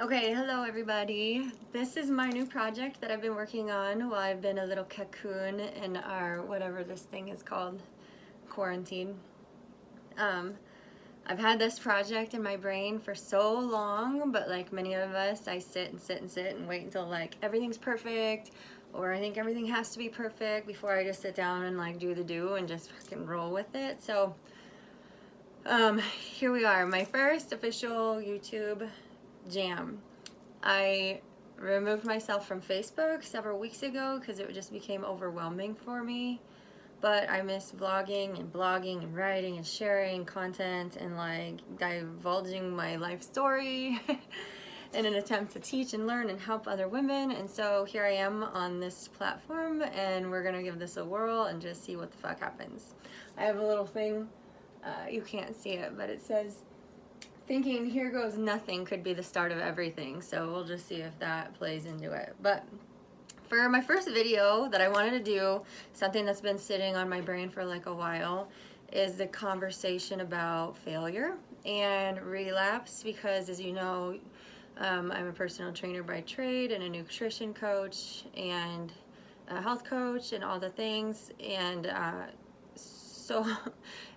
Okay, hello everybody. This is my new project that I've been working on while I've been a little cocoon in our, whatever this thing is called, quarantine. Um, I've had this project in my brain for so long, but like many of us, I sit and wait until like everything's perfect, or I think everything has to be perfect before I just sit down and like do the do and just fucking roll with it. So, here we are, my first official YouTube jam. I removed myself from Facebook several weeks ago because it just became overwhelming for me. But I miss vlogging and blogging and writing and sharing content and like divulging my life story in an attempt to teach and learn and help other women. And so here I am on this platform, and we're gonna give this a whirl and just see what the fuck happens. I have a little thing, you can't see it, but it says, thinking here goes nothing could be the start of everything. So we'll just see if that plays into it. But for my first video that I wanted to do, something that's been sitting on my brain for like a while, is the conversation about failure and relapse, because as you know, I'm a personal trainer by trade and a nutrition coach and a health coach and all the things. And so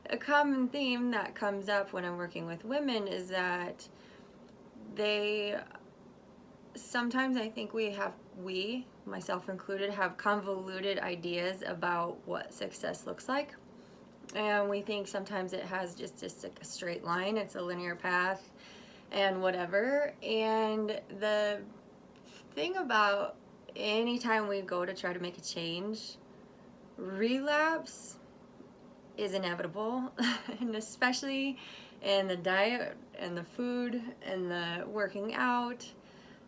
a common theme that comes up when I'm working with women is that they sometimes, I think we, myself included, have convoluted ideas about what success looks like. And we think sometimes it has just like a straight line, it's a linear path and whatever. And the thing about anytime we go to try to make a change, relapse is inevitable. And especially in the diet and the food and the working out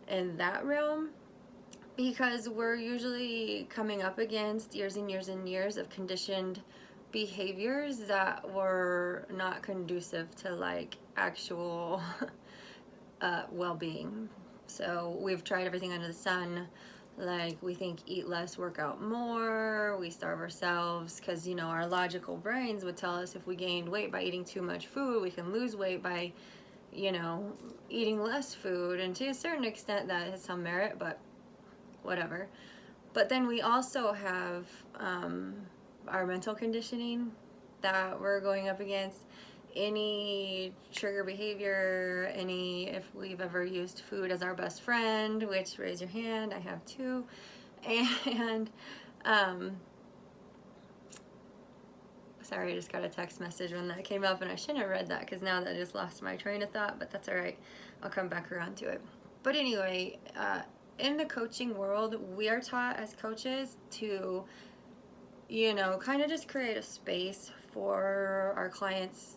and that realm, because we're usually coming up against years and years and years of conditioned behaviors that were not conducive to like actual well-being. So we've tried everything under the sun. Like, we think eat less, work out more, we starve ourselves, because, you know, our logical brains would tell us if we gained weight by eating too much food, we can lose weight by, you know, eating less food. And to a certain extent that has some merit, but whatever. But then we also have our mental conditioning that we're going up against. Any trigger behavior, if we've ever used food as our best friend, which, raise your hand, I have too. And sorry, I just got a text message when that came up, and I shouldn't have read that because now that I just lost my train of thought, but that's all right, I'll come back around to it. But anyway, in the coaching world, we are taught as coaches to, you know, kind of just create a space for our clients.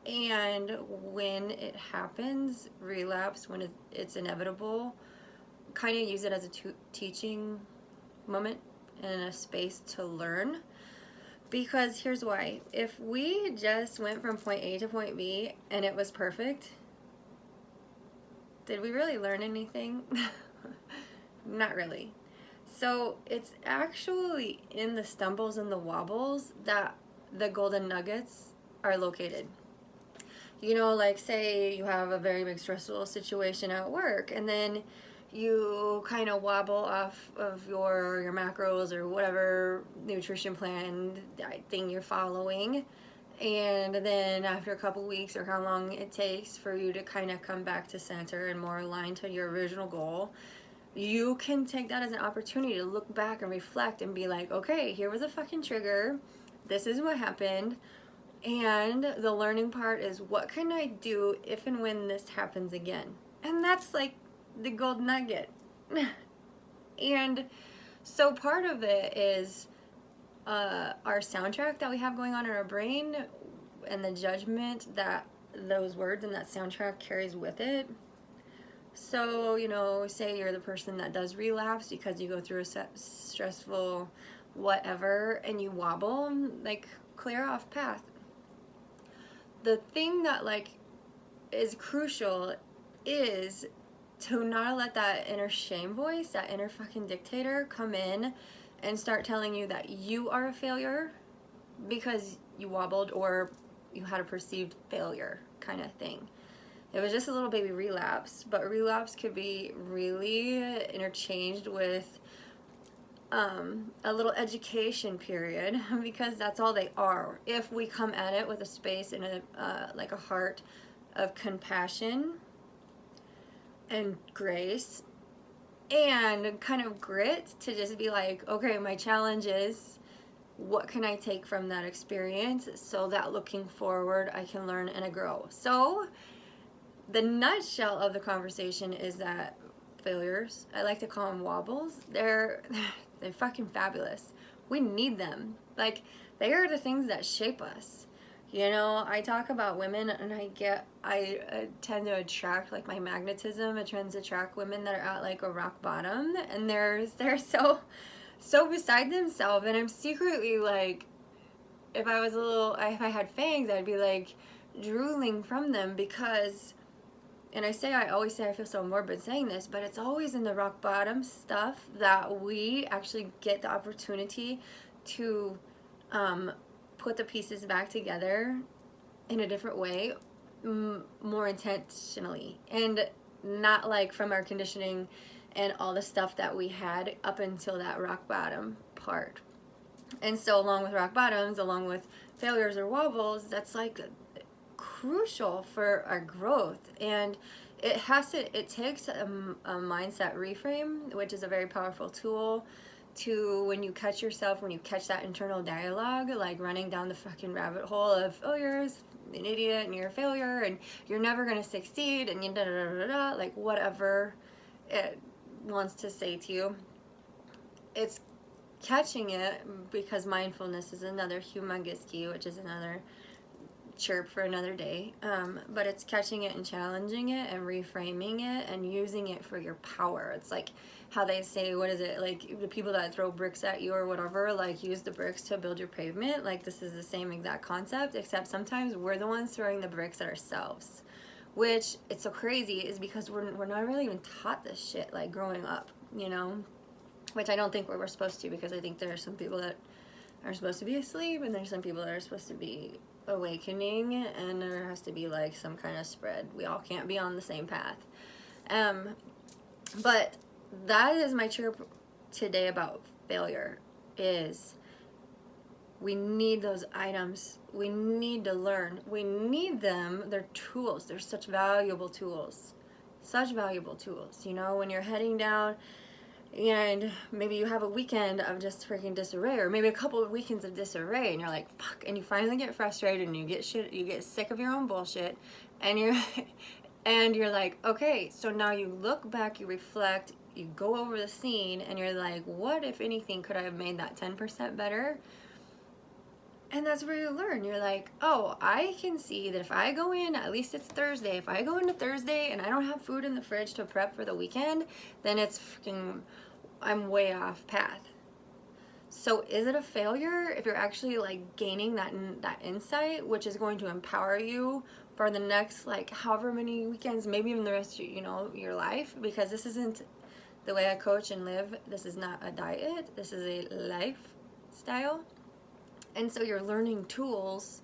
And when it happens, relapse, when it's inevitable, kind of use it as a teaching moment and a space to learn. Because here's why. If we just went from point A to point B and it was perfect, did we really learn anything? Not really. So it's actually in the stumbles and the wobbles that the golden nuggets are located. You know, like say you have a very big stressful situation at work, and then you kind of wobble off of your macros or whatever nutrition plan thing you're following, and then after a couple weeks or how long it takes for you to kind of come back to center and more aligned to your original goal, you can take that as an opportunity to look back and reflect and be like, okay, here was a fucking trigger, this is what happened. And the learning part is, what can I do if and when this happens again? And that's like the gold nugget. And so part of it is our soundtrack that we have going on in our brain, and the judgment that those words and that soundtrack carries with it. So, you know, say you're the person that does relapse because you go through a stressful whatever and you wobble, like, clear off path. The thing that like is crucial is to not let that inner shame voice, that inner fucking dictator, come in and start telling you that you are a failure because you wobbled or you had a perceived failure kind of thing. It was just a little baby relapse, but relapse could be really interchanged with a little education period, because that's all they are. If we come at it with a space and like a heart of compassion and grace and kind of grit to just be like, okay, my challenge is, what can I take from that experience so that looking forward I can learn and grow. So the nutshell of the conversation is that failures, I like to call them wobbles, they're fucking fabulous. We need them. Like, they are the things that shape us. You know, I talk about women, and I tend to attract, like, my magnetism, it tends to attract women that are at like a rock bottom, and they're so beside themselves, and I'm secretly like, if I had fangs, I'd be like drooling from them, because, and I always say I feel so morbid saying this, but it's always in the rock bottom stuff that we actually get the opportunity to put the pieces back together in a different way, more intentionally, and not like from our conditioning and all the stuff that we had up until that rock bottom part. And so along with rock bottoms, along with failures or wobbles, that's like crucial for our growth. And it takes a mindset reframe, which is a very powerful tool to, when you catch yourself, when you catch that internal dialogue, like running down the fucking rabbit hole of, oh, you're an idiot and you're a failure and you're never going to succeed and you da da da da, like whatever it wants to say to you. It's catching it, because mindfulness is another humongous key, which is another chirp for another day, but it's catching it and challenging it and reframing it and using it for your power. It's like how they say, what is it, like the people that throw bricks at you or whatever, like use the bricks to build your pavement. Like, this is the same exact concept, except sometimes we're the ones throwing the bricks at ourselves, which it's so crazy is because we're not really even taught this shit, like growing up, you know, which I don't think we're supposed to, because I think there are some people that are supposed to be asleep and there's some people that are supposed to be awakening, and there has to be like some kind of spread. We all can't be on the same path. But that is my chirp today about failure, is we need those items. We need to learn. We need them. They're tools. They're such valuable tools. Such valuable tools. You know, when you're heading down and maybe you have a weekend of just freaking disarray, or maybe a couple of weekends of disarray, and you're like, fuck, and you finally get frustrated and you get sick of your own bullshit, and you're like, okay, so now you look back, you reflect, you go over the scene, and you're like, what, if anything, could I have made that 10% better? And that's where you learn. You're like, oh, I can see that if I go in, at least it's Thursday, if I go into Thursday and I don't have food in the fridge to prep for the weekend, then it's freaking, I'm way off path. So is it a failure if you're actually like gaining that insight, which is going to empower you for the next, like, however many weekends, maybe even the rest of, you know, your life? Because this isn't the way I coach and live. This is not a diet. This is a lifestyle. And so you're learning tools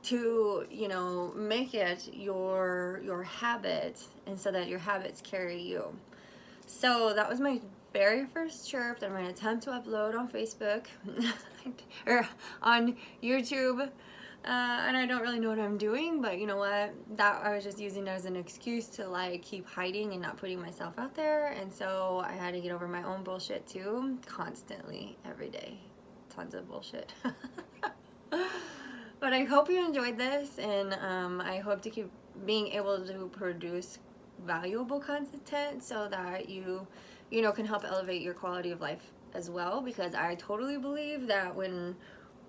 to, you know, make it your habit, and so that your habits carry you. So that was my very first chirp that I'm going to attempt to upload on Facebook or on YouTube. And I don't really know what I'm doing, but you know what? That I was just using it as an excuse to like keep hiding and not putting myself out there. And so I had to get over my own bullshit too, constantly, every day. Tons of bullshit. But I hope you enjoyed this, and I hope to keep being able to produce valuable content so that you know, can help elevate your quality of life as well, because I totally believe that when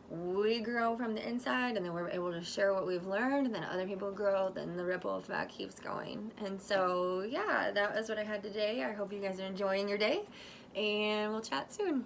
we grow from the inside and then we're able to share what we've learned, and then other people grow, then the ripple effect keeps going. And so yeah, that was what I had today. I hope you guys are enjoying your day, and we'll chat soon.